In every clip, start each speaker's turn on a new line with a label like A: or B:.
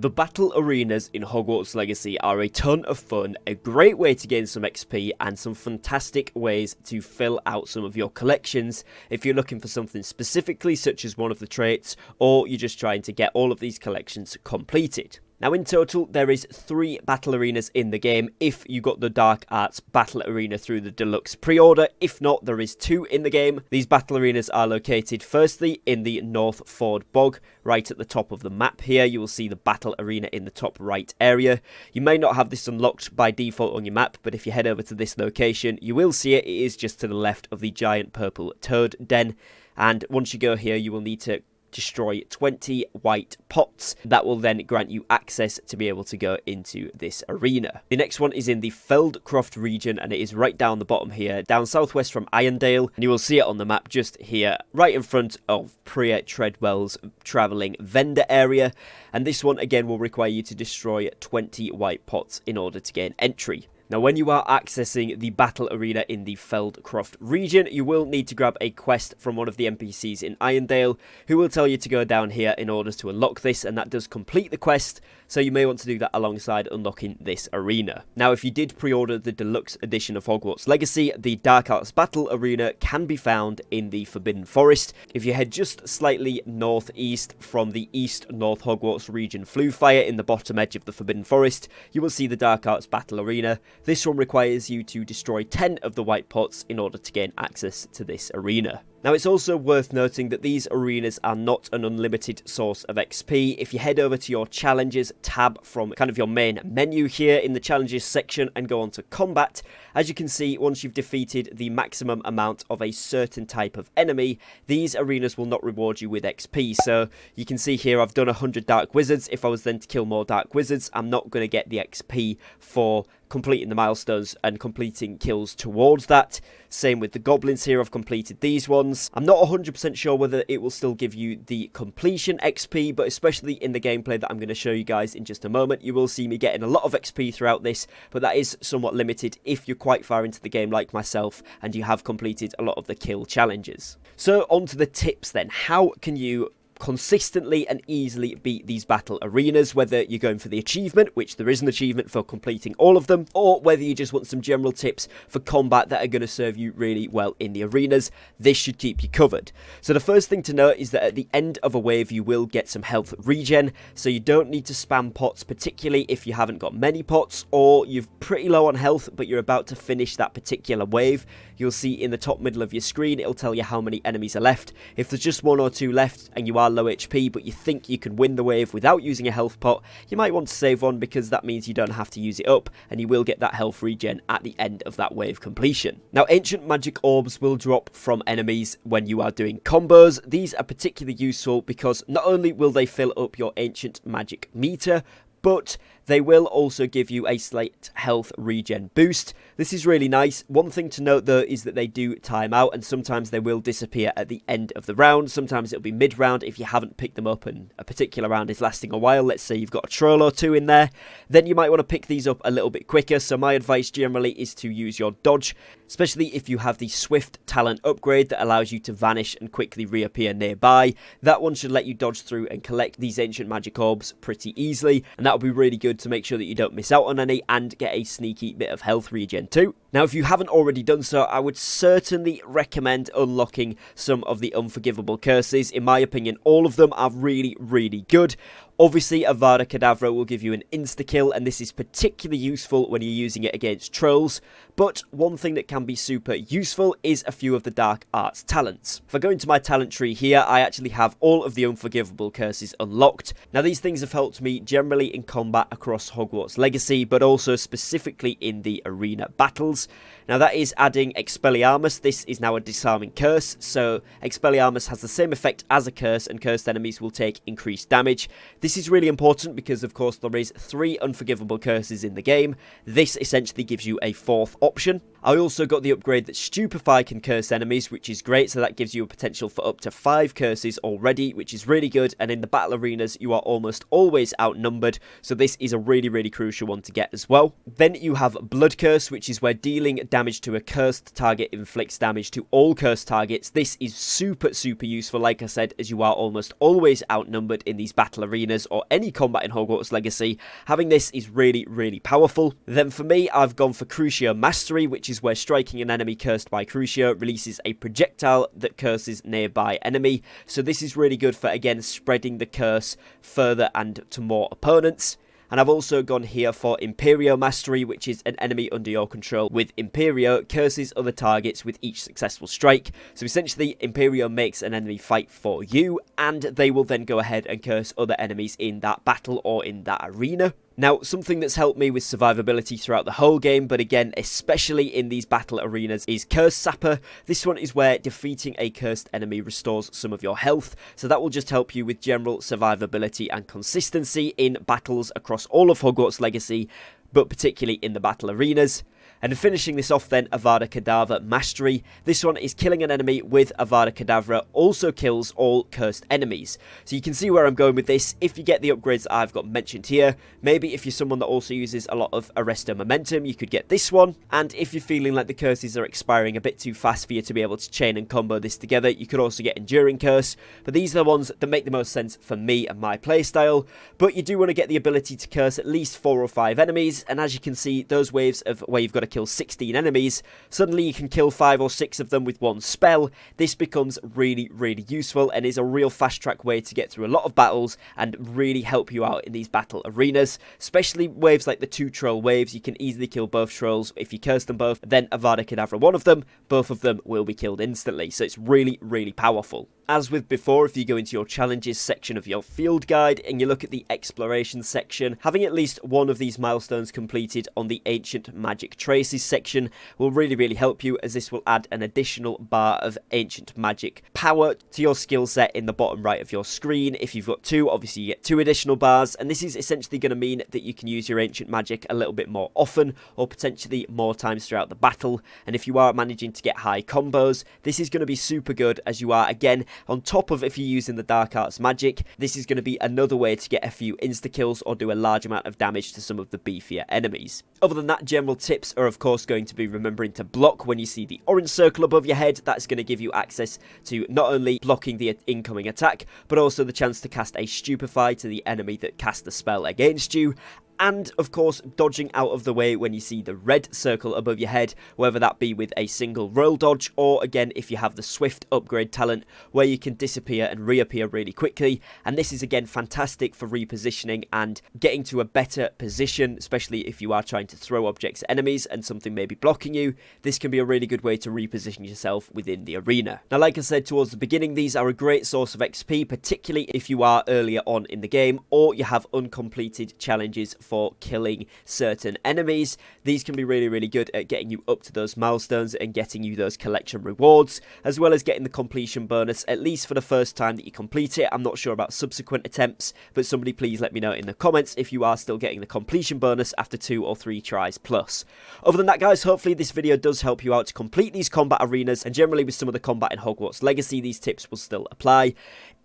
A: The battle arenas in Hogwarts Legacy are a ton of fun, a great way to gain some XP and some fantastic ways to fill out some of your collections if you're looking for something specifically such as one of the traits, or you're just trying to get all of these collections completed. Now in total there is 3 battle arenas in the game if you got the Dark Arts battle arena through the deluxe pre-order. If not, there is 2 in the game. These battle arenas are located firstly in the North Ford Bog, right at the top of the map here. You will see the battle arena in the top right area. You may not have this unlocked by default on your map, but if you head over to this location you will see it. It is just to the left of the giant purple toad den, and once you go here you will need to destroy 20 white pots. That will then grant you access to be able to go into this arena. The next one is in the Feldcroft region, and it is right down the bottom here, down southwest from Irondale, and you will see it on the map just here, right in front of Priya Treadwell's travelling vendor area. And this one again will require you to destroy 20 white pots in order to gain entry. Now, when you are accessing the battle arena in the Feldcroft region, you will need to grab a quest from one of the NPCs in Irondale, who will tell you to go down here in order to unlock this, and that does complete the quest, so you may want to do that alongside unlocking this arena. Now, if you did pre-order the deluxe edition of Hogwarts Legacy, the Dark Arts battle arena can be found in the Forbidden Forest. If you head just slightly northeast from the East North Hogwarts region Flue Fire in the bottom edge of the Forbidden Forest, you will see the Dark Arts battle arena. This one requires you to destroy 10 of the white pots in order to gain access to this arena. Now, it's also worth noting that these arenas are not an unlimited source of XP. If you head over to your challenges tab from kind of your main menu here in the challenges section and go on to combat, as you can see, once you've defeated the maximum amount of a certain type of enemy, these arenas will not reward you with XP. So you can see here I've done 100 Dark Wizards. If I was then to kill more Dark Wizards, I'm not going to get the XP for completing the milestones and completing kills towards that. Same with the goblins here, I've completed these ones. I'm not 100% sure whether it will still give you the completion XP, but especially in the gameplay that I'm going to show you guys in just a moment, you will see me getting a lot of XP throughout this, but that is somewhat limited if you're quite far into the game like myself and you have completed a lot of the kill challenges. So on to the tips then. How can you consistently and easily beat these battle arenas, whether you're going for the achievement, which there is an achievement for completing all of them, or whether you just want some general tips for combat that are going to serve you really well in the arenas. This should keep you covered. So the first thing to note is that at the end of a wave you will get some health regen, so you don't need to spam pots, particularly if you haven't got many pots or you're pretty low on health but you're about to finish that particular wave. You'll see in the top middle of your screen it'll tell you how many enemies are left. If there's just 1 or 2 left and you are low HP but you think you can win the wave without using a health pot, you might want to save one, because that means you don't have to use it up and you will get that health regen at the end of that wave completion. Now, ancient magic orbs will drop from enemies when you are doing combos. These are particularly useful because not only will they fill up your ancient magic meter, but they will also give you a slight health regen boost. This is really nice. One thing to note though is that they do time out, and sometimes they will disappear at the end of the round. Sometimes it'll be mid-round if you haven't picked them up and a particular round is lasting a while. Let's say you've got a troll or 2 in there. Then you might want to pick these up a little bit quicker. So my advice generally is to use your dodge, especially if you have the swift talent upgrade that allows you to vanish and quickly reappear nearby. That one should let you dodge through and collect these ancient magic orbs pretty easily, and that'll be really good to make sure that you don't miss out on any and get a sneaky bit of health regen too. Now, if you haven't already done so, I would certainly recommend unlocking some of the Unforgivable curses. In my opinion, all of them are really, really good. Obviously, Avada Kedavra will give you an insta-kill, and this is particularly useful when you're using it against trolls. But one thing that can be super useful is a few of the Dark Arts talents. If I go into my talent tree here, I actually have all of the Unforgivable curses unlocked. Now, these things have helped me generally in combat across Hogwarts Legacy, but also specifically in the arena battles. Now, that is adding Expelliarmus. This is now a disarming curse, so Expelliarmus has the same effect as a curse, and cursed enemies will take increased damage. This is really important because, of course, there is 3 Unforgivable curses in the game. This essentially gives you a 4th option. I also got the upgrade that Stupefy can curse enemies, which is great, so that gives you a potential for up to 5 curses already, which is really good, and in the battle arenas you are almost always outnumbered, so this is a really crucial one to get as well. Then you have Blood Curse, which is where dealing damage to a cursed target inflicts damage to all cursed targets. This is super useful, like I said, as you are almost always outnumbered in these battle arenas or any combat in Hogwarts Legacy. Having this is really powerful. Then for me, I've gone for Crucio Mastery, which is where striking an enemy cursed by Crucio releases a projectile that curses nearby enemy. So this is really good for, again, spreading the curse further and to more opponents. And I've also gone here for Imperio Mastery, which is an enemy under your control with Imperio curses other targets with each successful strike. So essentially, Imperio makes an enemy fight for you, and they will then go ahead and curse other enemies in that battle or in that arena. Now, something that's helped me with survivability throughout the whole game, but again, especially in these battle arenas, is Curse Sapper. This one is where defeating a cursed enemy restores some of your health, so that will just help you with general survivability and consistency in battles across all of Hogwarts Legacy, but particularly in the battle arenas. And finishing this off then, Avada Kedavra Mastery. This one is killing an enemy with Avada Kedavra also kills all cursed enemies. So you can see where I'm going with this. If you get the upgrades that I've got mentioned here, maybe if you're someone that also uses a lot of Arresto Momentum, you could get this one. And if you're feeling like the curses are expiring a bit too fast for you to be able to chain and combo this together, you could also get Enduring Curse. But these are the ones that make the most sense for me and my playstyle. But you do want to get the ability to curse at least 4 or 5 enemies. And as you can see, those waves of where you've got to kill 16 enemies, suddenly you can kill 5 or 6 of them with one spell. This becomes really useful and is a real fast track way to get through a lot of battles and really help you out in these battle arenas, especially waves like the 2 troll waves. You can easily kill both trolls if you curse them both, then Avada Kedavra one of them, both of them will be killed instantly, so it's really powerful. As with before, if you go into your challenges section of your field guide and you look at the exploration section, having at least one of these milestones completed on the ancient magic traces section will really help you, as this will add an additional bar of ancient magic power to your skill set in the bottom right of your screen. If you've got 2, obviously you get 2 additional bars, and this is essentially going to mean that you can use your ancient magic a little bit more often or potentially more times throughout the battle. And if you are managing to get high combos, this is going to be super good, as you are, again, on top of if you're using the Dark Arts magic, this is going to be another way to get a few insta-kills or do a large amount of damage to some of the beefier enemies. Other than that, general tips are of course going to be remembering to block when you see the orange circle above your head. That's going to give you access to not only blocking the incoming attack, but also the chance to cast a Stupefy to the enemy that cast the spell against you. And, of course, dodging out of the way when you see the red circle above your head, whether that be with a single roll dodge, or, again, if you have the Swift upgrade talent, where you can disappear and reappear really quickly. And this is, again, fantastic for repositioning and getting to a better position, especially if you are trying to throw objects at enemies and something may be blocking you. This can be a really good way to reposition yourself within the arena. Now, like I said towards the beginning, these are a great source of XP, particularly if you are earlier on in the game, or you have uncompleted challenges for killing certain enemies. These can be really good at getting you up to those milestones and getting you those collection rewards, as well as getting the completion bonus, at least for the first time that you complete it. I'm not sure about subsequent attempts, but somebody please let me know in the comments if you are still getting the completion bonus after 2 or 3 tries plus. Other than that, guys, hopefully this video does help you out to complete these combat arenas, and generally with some of the combat in Hogwarts Legacy, these tips will still apply.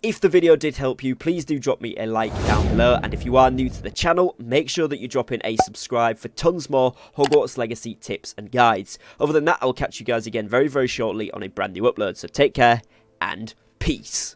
A: If the video did help you, please do drop me a like down below, and if you are new to the channel, make sure that you drop in a subscribe for tons more Hogwarts Legacy tips and guides. Other than that, I'll catch you guys again very shortly on a brand new upload, so take care and peace.